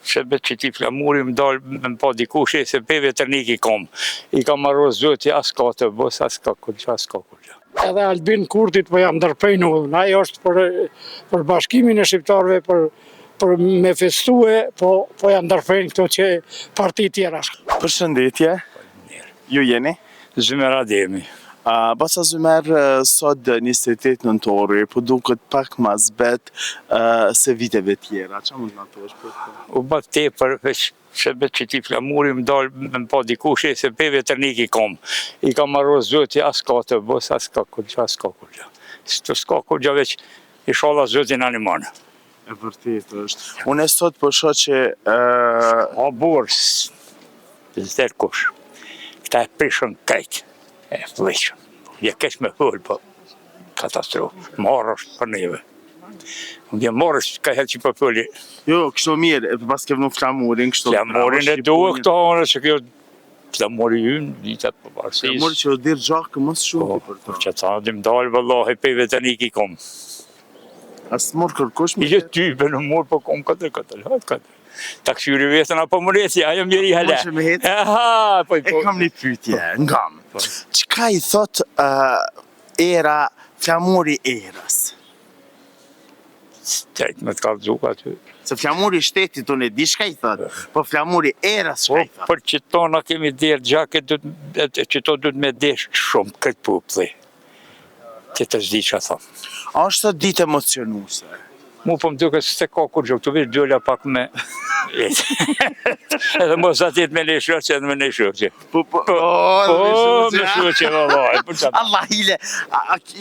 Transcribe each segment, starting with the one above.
Shëbet që ti flamuri më dalë më pa dikush se pe veternik i kam. I kam marrë zoti as ka të bos, as ka kurgja, as ka kurgja. Edhe Albin Kurtit po jam ndërpejnu, ajo është për bashkimin e shqiptarëve, për me festue, po janë ndërpejnë këto që parti tjera. Përshëndetje, ju jeni? Zymer Ademi. Basa Zymer, sot 28 nëntori, po duket pak ma zbet se viteve tjera. Qa mund në të është për të? U bat tepër, shëbet që ti flamuri më dalë më pa dikush se pe veternik i kam. I kam marrë zoti as ka të bos, as ka kurgja, as ka kurgja. S'ka kurgja veç i shala zotin animanë. E vërtet është. Unë sot po shoh që... A borës, zder kush. Këta e prishën kajtë. E fleqën. Je keq me hull, po katastrofë. Marrë është për neve. Unë marrë është ka helë që për fulli. Jo, kështu mirë, pas ke vënu flamurin, kështu... Flamurin e duhe këto anë, që kjo flamuri ynë, ditat për parësis. Flamuri që o dirë gjakë, mos shumë për to. Që ta dim dalë, vëllahi, pe veternik i kom. As morë kërkush me... I gjë type në morë, po kom këtë. Ta këshyri vetën apo më reci, ajo mjeri hala. Më që me hetë? E kam një pytje, ngam. Qka i thot era, flamuri erës? Qajtë me të kalëzuk aty. Se flamuri shtetit unë e di shka i thot, po flamuri erës shka i thot? Për që tona kemi derë gjaket, që to du të me desh shumë këtë puplë. Që të zdi që a thamë. A është të ditë emocionuse? Mu po më duke se ka kur gjokë, të vishë djolla pak me... Edhe mos atit me një shoqe edhe me një shoqe. Po, me shoqe, vëllaj. Allah hile,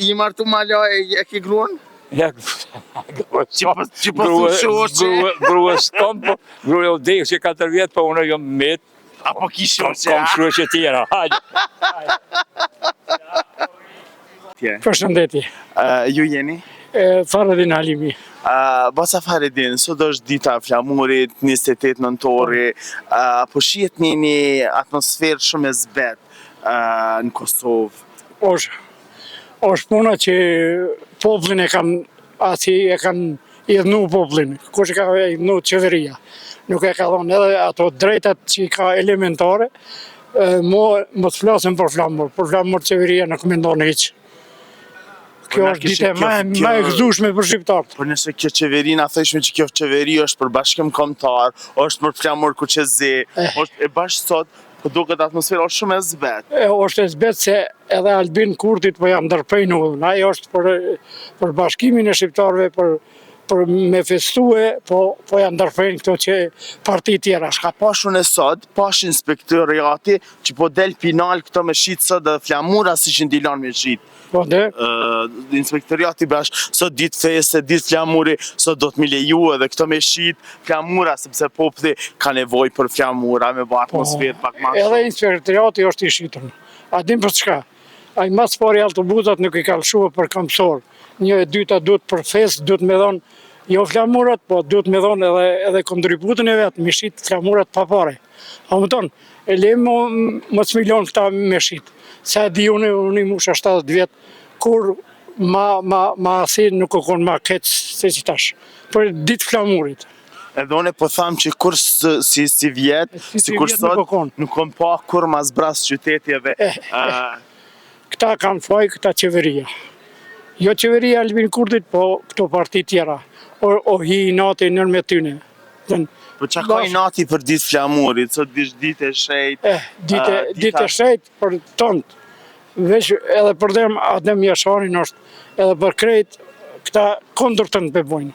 i martu mala e ki gruan? Ja, që po thu shoqe? Grua s'kom, po grua o dekë që 4 vjetë, po unë jom met. Apo ki shoqe, Kom shoqe tjera, hajde. Përshëndetje. Ju jeni? Faredin Halimi. Basa Faredin, sot është dita flamurit, 28 nëntori, po shihet një atmosferë shumë e zbet në Kosovë? Është puna që poplin e kanë idhnu poplin, kush e ka idhnu qeveria. Nuk e ka thonë edhe ato drejtat që ka elementare, më të flasin për flamur qeveria nuk me ndonë heqë. Kjo është dite ma e gëzushme për shqiptarët. Por nëse kjo qeveri na thëshme që kjo qeveri është për bashkim kombëtar, është për flamur kuqezi, e bashkë sot, po duket atmosfera është shumë e zbet. Është e zbet se edhe Albin Kurtit po jam ndërpejnu, ajo është për bashkimin e shqiptarëve, për me festue, po janë ndërpejnë këto që parti tjera. Shka pashun e sot, pash inspektoriati që po del pinal këto me shqitë sot dhe flamura si që ndilan me shqitë. Inspektoriati bash, sot ditë feste, ditë flamuri, sot do të mi leju edhe këto me shqitë flamura, sepse populli ka nevoj për flamura, me bo atmosferë pak ma shumë. Edhe inspektoriati është i shqitën. A dim për çka? A i mas pari autobusat nuk i kalëshua për kamësor. Një e dyta duhet për fest, duhet me dhonë jo flamurat, po duhet me dhonë edhe kontributën e vetë, me shqitë flamurat pa pare. A më tonë, e lemë më të milion këta me shqitë. Se di unë i musha 70 vjetë, kur ma asi nuk o konë ma keqë se që tash, për ditë flamurit. Edhe unë po thamë që kur si vjetë, si kur sot, nuk kom pa kur ma zbras qyteti edhe... Këta kanë faj, këta qeveria. Jo qeveria Albin Kurtit, po këto parti tjera. O hi i nati nër me tyne. Po që ka i nati për ditë flamurit, sot ditë e shejt? Ditë e shejt për tëndë. Veç edhe për dem, Adem Jasharin është edhe për krejt, këta kondër tëndë përbojnë.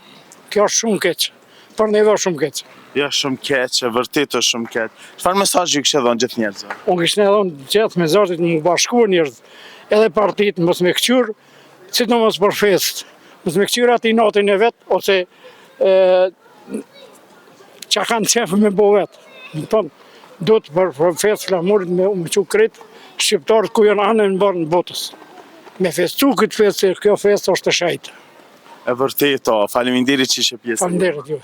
Kjo është shumë keqë. Për neve është shumë keqë. Ja, shumë keqë, vërtet është shumë keqë. Çfarë mesazhi ju kështë edhonë gjithë njerëzve? Unë kështë edhonë gjithë mesazhit më bashkuar njerëzve. Edhe partit mos me këqyrë, si të mos për fest. Mos me këqyrë ati natin e vetë, ose që kanë qefë me bo vetë. Do të për fest flamurit me që kretë shqiptarët ku janë anë në barë në botës. Me festu këtë fest, se kjo fest është të shajtë. E vërtet, faleminderit që ishe pjesë. Faleminderit ju.